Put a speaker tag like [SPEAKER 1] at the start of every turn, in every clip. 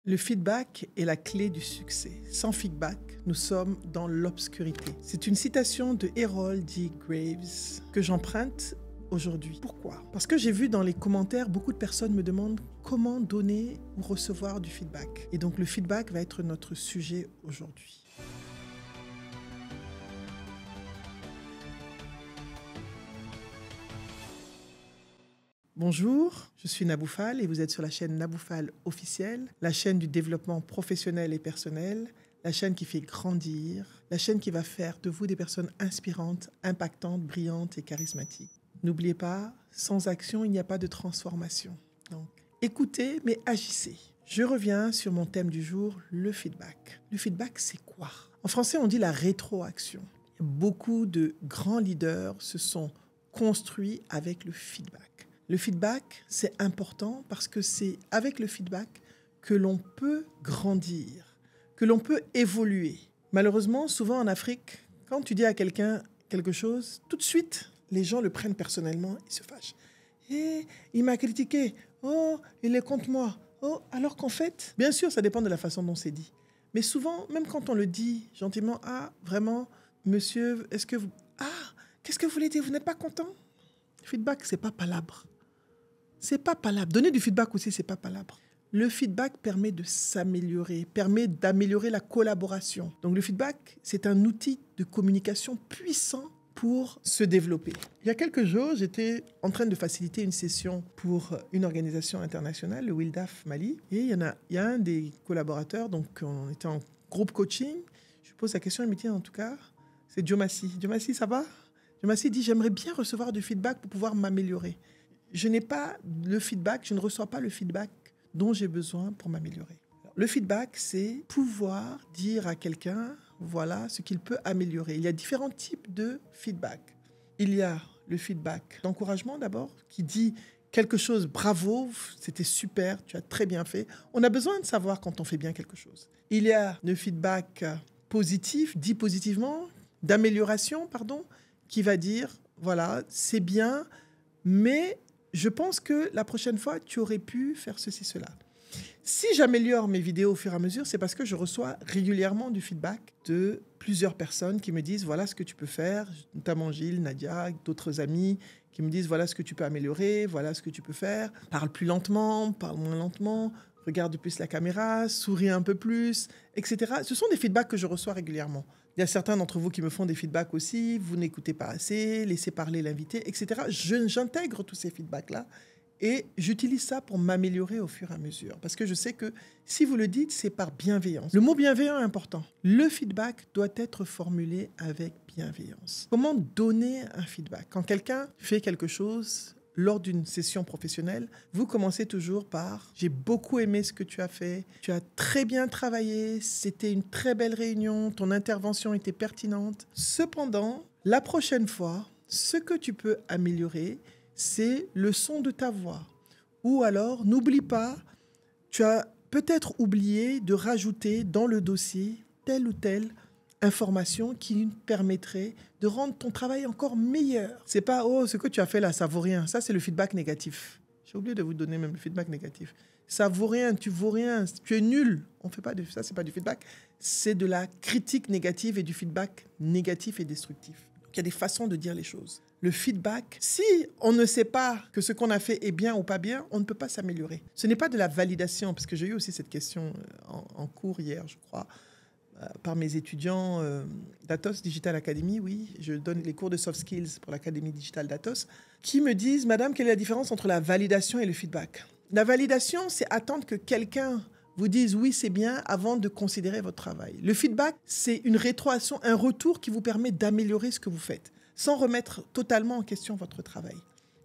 [SPEAKER 1] Le feedback est la clé du succès. Sans feedback, nous sommes dans l'obscurité. C'est une citation de Harold D. Graves que j'emprunte aujourd'hui. Pourquoi? Parce que j'ai vu dans les commentaires, beaucoup de personnes me demandent comment donner ou recevoir du feedback. Et donc le feedback va être notre sujet aujourd'hui. Bonjour, je suis Nabou Fall et vous êtes sur la chaîne Nabou Fall officielle, la chaîne du développement professionnel et personnel, la chaîne qui fait grandir, la chaîne qui va faire de vous des personnes inspirantes, impactantes, brillantes et charismatiques. N'oubliez pas, sans action, il n'y a pas de transformation. Donc, écoutez, mais agissez. Je reviens sur mon thème du jour, le feedback. Le feedback, c'est quoi? En français, on dit la rétroaction. Beaucoup de grands leaders se sont construits avec le feedback. Le feedback, c'est important parce que c'est avec le feedback que l'on peut grandir, que l'on peut évoluer. Malheureusement, souvent en Afrique, quand tu dis à quelqu'un quelque chose, tout de suite, les gens le prennent personnellement et se fâchent. Il m'a critiqué. Oh, il est contre moi. Oh, alors qu'en fait, bien sûr, ça dépend de la façon dont c'est dit. Mais souvent, même quand on le dit gentiment, ah, vraiment, monsieur, est-ce que vous... Ah, qu'est-ce que vous voulez dire? Vous n'êtes pas content? Le feedback, c'est pas palabre. C'est pas palabre. Donner du feedback aussi, c'est pas palabre. Le feedback permet de s'améliorer, permet d'améliorer la collaboration. Donc le feedback, c'est un outil de communication puissant pour se développer. Il y a quelques jours, j'étais en train de faciliter une session pour une organisation internationale, le WILDAF Mali. Et il y a un des collaborateurs, donc on était en groupe coaching. Je lui pose la question, il me dit en tout cas, c'est Diomassi. Diomassi, ça va? Diomassi dit, j'aimerais bien recevoir du feedback pour pouvoir m'améliorer. Je n'ai pas le feedback, je ne reçois pas le feedback dont j'ai besoin pour m'améliorer. Le feedback, c'est pouvoir dire à quelqu'un, voilà ce qu'il peut améliorer. Il y a différents types de feedback. Il y a le feedback d'encouragement d'abord, qui dit quelque chose, bravo, c'était super, tu as très bien fait. On a besoin de savoir quand on fait bien quelque chose. Il y a le feedback positif, dit positivement, d'amélioration, pardon, qui va dire, voilà, c'est bien, mais je pense que la prochaine fois, tu aurais pu faire ceci, cela. Si j'améliore mes vidéos au fur et à mesure, c'est parce que je reçois régulièrement du feedback de plusieurs personnes qui me disent voilà ce que tu peux faire, notamment Gilles, Nadia, d'autres amis qui me disent voilà ce que tu peux améliorer, voilà ce que tu peux faire. Parle plus lentement, parle moins lentement, regarde plus la caméra, souris un peu plus, etc. Ce sont des feedbacks que je reçois régulièrement. Il y a certains d'entre vous qui me font des feedbacks aussi, vous n'écoutez pas assez, laissez parler l'invité, etc. J'intègre tous ces feedbacks-là et j'utilise ça pour m'améliorer au fur et à mesure. Parce que je sais que si vous le dites, c'est par bienveillance. Le mot bienveillant est important. Le feedback doit être formulé avec bienveillance. Comment donner un feedback? Quand quelqu'un fait quelque chose lors d'une session professionnelle, vous commencez toujours par « J'ai beaucoup aimé ce que tu as fait, tu as très bien travaillé, c'était une très belle réunion, ton intervention était pertinente. » Cependant, la prochaine fois, ce que tu peux améliorer, c'est le son de ta voix. Ou alors, n'oublie pas, tu as peut-être oublié de rajouter dans le dossier telle ou telle information qui permettrait de rendre ton travail encore meilleur. C'est pas « Oh, ce que tu as fait là, ça vaut rien ». Ça, c'est le feedback négatif. J'ai oublié de vous donner même le feedback négatif. Ça vaut rien, tu vaux rien, tu es nul. On fait pas de ça, c'est pas du feedback. C'est de la critique négative et du feedback négatif et destructif. Donc, il y a des façons de dire les choses. Le feedback, si on ne sait pas que ce qu'on a fait est bien ou pas bien, on ne peut pas s'améliorer. Ce n'est pas de la validation, parce que j'ai eu aussi cette question en cours hier, je crois, par mes étudiants d'Atos Digital Academy, oui, je donne les cours de soft skills pour l'Académie digitale d'Atos, qui me disent, Madame, quelle est la différence entre la validation et le feedback? La validation, c'est attendre que quelqu'un vous dise oui, c'est bien avant de considérer votre travail. Le feedback, c'est une rétroaction, un retour qui vous permet d'améliorer ce que vous faites, sans remettre totalement en question votre travail.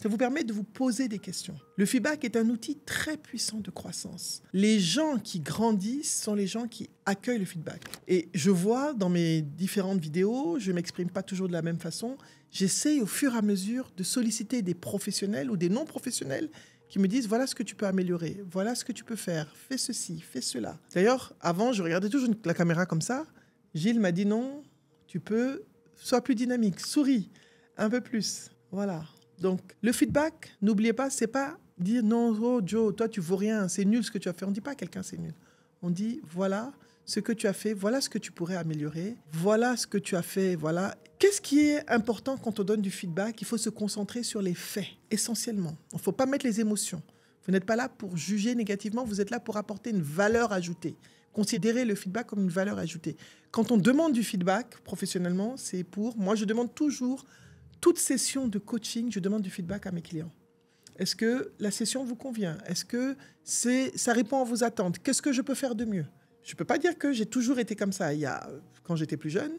[SPEAKER 1] Ça vous permet de vous poser des questions. Le feedback est un outil très puissant de croissance. Les gens qui grandissent sont les gens qui accueillent le feedback. Et je vois dans mes différentes vidéos, je ne m'exprime pas toujours de la même façon, j'essaye au fur et à mesure de solliciter des professionnels ou des non-professionnels qui me disent voilà ce que tu peux améliorer, voilà ce que tu peux faire, fais ceci, fais cela. D'ailleurs, avant, je regardais toujours la caméra comme ça. Gilles m'a dit non, tu peux, sois plus dynamique, souris un peu plus. Voilà. Donc, le feedback, n'oubliez pas, c'est pas dire non, oh Joe, toi tu vaux rien, c'est nul ce que tu as fait. On ne dit pas à quelqu'un c'est nul. On dit, voilà ce que tu as fait, voilà ce que tu pourrais améliorer, voilà ce que tu as fait, voilà. Qu'est-ce qui est important quand on donne du feedback? Il faut se concentrer sur les faits, essentiellement. Il ne faut pas mettre les émotions. Vous n'êtes pas là pour juger négativement, vous êtes là pour apporter une valeur ajoutée. Considérez le feedback comme une valeur ajoutée. Quand on demande du feedback professionnellement, c'est pour... Moi, je demande toujours, toute session de coaching, je demande du feedback à mes clients. Est-ce que la session vous convient? Est-ce que ça répond à vos attentes? Qu'est-ce que je peux faire de mieux? Je ne peux pas dire que j'ai toujours été comme ça. Quand j'étais plus jeune,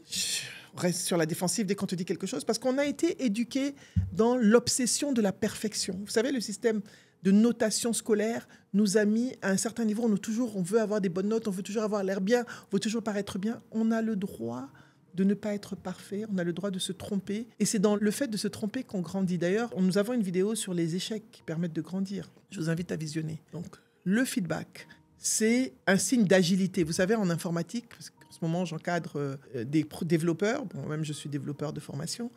[SPEAKER 1] on reste sur la défensive dès qu'on te dit quelque chose parce qu'on a été éduqué dans l'obsession de la perfection. Vous savez, le système de notation scolaire nous a mis à un certain niveau. On veut avoir des bonnes notes, on veut toujours avoir l'air bien, on veut toujours paraître bien. On a le droit de ne pas être parfait, on a le droit de se tromper. Et c'est dans le fait de se tromper qu'on grandit. D'ailleurs, nous avons une vidéo sur les échecs qui permettent de grandir. Je vous invite à visionner. Donc, le feedback, c'est un signe d'agilité. Vous savez, en informatique, parce qu'en ce moment, j'encadre des développeurs. Bon, moi-même, je suis développeur de formation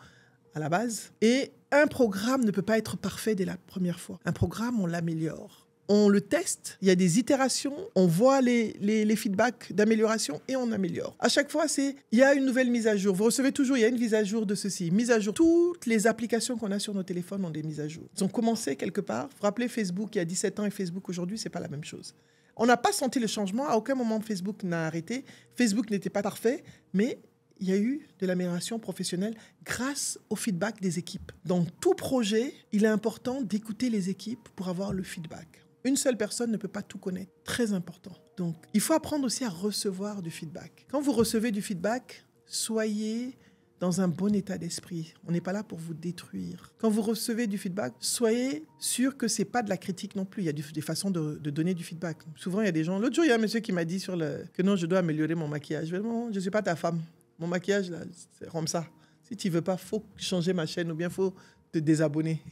[SPEAKER 1] à la base. Et un programme ne peut pas être parfait dès la première fois. Un programme, on l'améliore. On le teste, il y a des itérations, on voit les feedbacks d'amélioration et on améliore. À chaque fois, il y a une nouvelle mise à jour. Vous recevez toujours, il y a une mise à jour de ceci, mise à jour. Toutes les applications qu'on a sur nos téléphones ont des mises à jour. Ils ont commencé quelque part. Vous vous rappelez Facebook il y a 17 ans et Facebook aujourd'hui, c'est pas la même chose. On n'a pas senti le changement. À aucun moment, Facebook n'a arrêté. Facebook n'était pas parfait, mais il y a eu de l'amélioration professionnelle grâce au feedback des équipes. Dans tout projet, il est important d'écouter les équipes pour avoir le feedback. Une seule personne ne peut pas tout connaître. Très important. Donc, il faut apprendre aussi à recevoir du feedback. Quand vous recevez du feedback, soyez dans un bon état d'esprit. On n'est pas là pour vous détruire. Quand vous recevez du feedback, soyez sûr que ce n'est pas de la critique non plus. Il y a des façons de donner du feedback. Souvent, il y a des gens... L'autre jour, il y a un monsieur qui m'a dit que non, je dois améliorer mon maquillage. Vraiment, je ne suis pas ta femme. Mon maquillage, là, c'est comme ça. Si tu ne veux pas, il faut changer ma chaîne ou bien il faut te désabonner.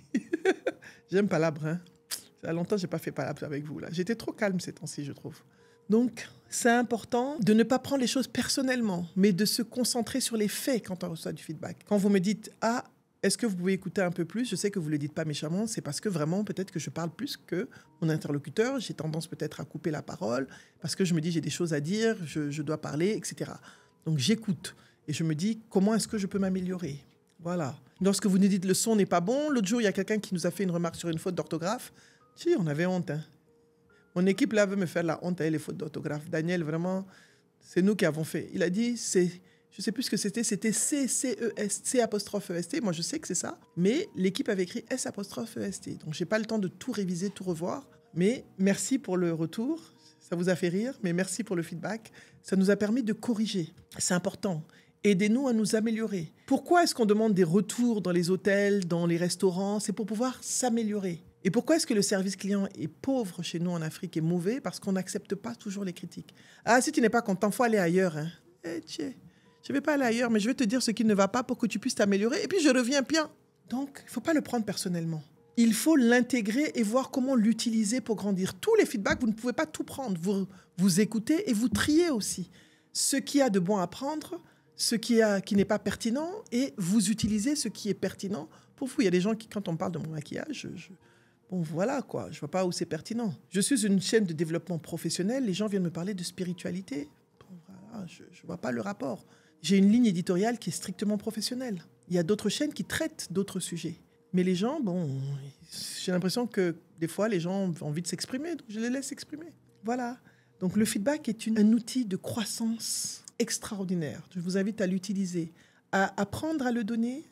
[SPEAKER 1] J'aime palabre, hein. Ça fait longtemps que je n'ai pas fait palabre avec vous, là. J'étais trop calme ces temps-ci, je trouve. Donc, c'est important de ne pas prendre les choses personnellement, mais de se concentrer sur les faits quand on reçoit du feedback. Quand vous me dites « Ah, est-ce que vous pouvez écouter un peu plus ?» Je sais que vous ne le dites pas méchamment, c'est parce que vraiment, peut-être que je parle plus que mon interlocuteur. J'ai tendance peut-être à couper la parole parce que je me dis « J'ai des choses à dire, je dois parler, etc. » Donc, j'écoute et je me dis « Comment est-ce que je peux m'améliorer ?» Voilà. Lorsque vous nous dites « Le son n'est pas bon », l'autre jour, il y a quelqu'un qui nous a fait une remarque sur une faute d'orthographe. Si, on avait honte, hein. Mon équipe, là, veut me faire la honte avec les fautes d'orthographe. Daniel, vraiment, c'est nous qui avons fait. Il a dit, je ne sais plus ce que c'était C-C-E-S, C''EST. Moi, je sais que c'est ça. Mais l'équipe avait écrit S''EST. Donc, je n'ai pas le temps de tout réviser, tout revoir. Mais merci pour le retour. Ça vous a fait rire, mais merci pour le feedback. Ça nous a permis de corriger. C'est important. Aidez-nous à nous améliorer. Pourquoi est-ce qu'on demande des retours dans les hôtels, dans les restaurants? C'est pour pouvoir s'améliorer. Et pourquoi est-ce que le service client est pauvre chez nous en Afrique, est mauvais? Parce qu'on n'accepte pas toujours les critiques. Ah, si tu n'es pas content, il faut aller ailleurs. Hein. Je ne vais pas aller ailleurs, mais je vais te dire ce qui ne va pas pour que tu puisses t'améliorer. Et puis, je reviens bien. Donc, il ne faut pas le prendre personnellement. Il faut l'intégrer et voir comment l'utiliser pour grandir. Tous les feedbacks, vous ne pouvez pas tout prendre. Vous écoutez et vous triez aussi. Ce qui a de bon à prendre, ce qui n'est pas pertinent, et vous utilisez ce qui est pertinent pour vous. Il y a des gens qui, quand on parle de mon maquillage, bon, voilà, quoi. Je ne vois pas où c'est pertinent. Je suis une chaîne de développement professionnel. Les gens viennent me parler de spiritualité. Bon, voilà, je ne vois pas le rapport. J'ai une ligne éditoriale qui est strictement professionnelle. Il y a d'autres chaînes qui traitent d'autres sujets. Mais les gens, bon, j'ai l'impression que des fois, les gens ont envie de s'exprimer. Donc, je les laisse s'exprimer. Voilà. Donc, le feedback est un outil de croissance extraordinaire. Je vous invite à l'utiliser, à apprendre à le donner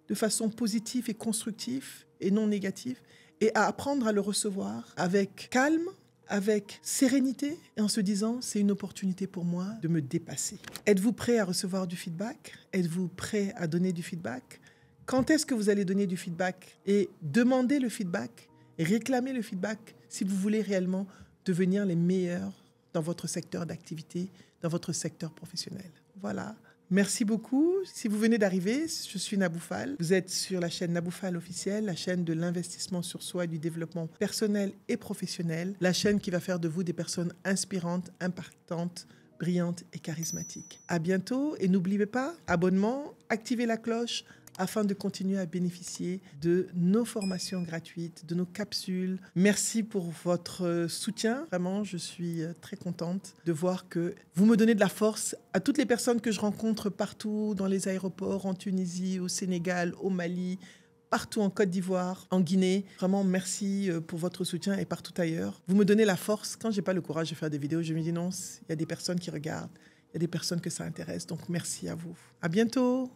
[SPEAKER 1] de façon positive et constructive et non négative, et à apprendre à le recevoir avec calme, avec sérénité, et en se disant, c'est une opportunité pour moi de me dépasser. Êtes-vous prêt à recevoir du feedback? Êtes-vous prêt à donner du feedback? Quand est-ce que vous allez donner du feedback? Et demandez le feedback, réclamez le feedback si vous voulez réellement devenir les meilleurs dans votre secteur d'activité, dans votre secteur professionnel. Voilà. Merci beaucoup. Si vous venez d'arriver, je suis Naboufal. Vous êtes sur la chaîne Naboufal officielle, la chaîne de l'investissement sur soi et du développement personnel et professionnel, la chaîne qui va faire de vous des personnes inspirantes, impactantes, brillantes et charismatiques. À bientôt et n'oubliez pas, abonnement, activez la cloche, afin de continuer à bénéficier de nos formations gratuites, de nos capsules. Merci pour votre soutien. Vraiment, je suis très contente de voir que vous me donnez de la force à toutes les personnes que je rencontre partout dans les aéroports, en Tunisie, au Sénégal, au Mali, partout en Côte d'Ivoire, en Guinée. Vraiment, merci pour votre soutien et partout ailleurs. Vous me donnez la force. Quand je n'ai pas le courage de faire des vidéos, je me dis non, il y a des personnes qui regardent, il y a des personnes que ça intéresse. Donc, merci à vous. À bientôt.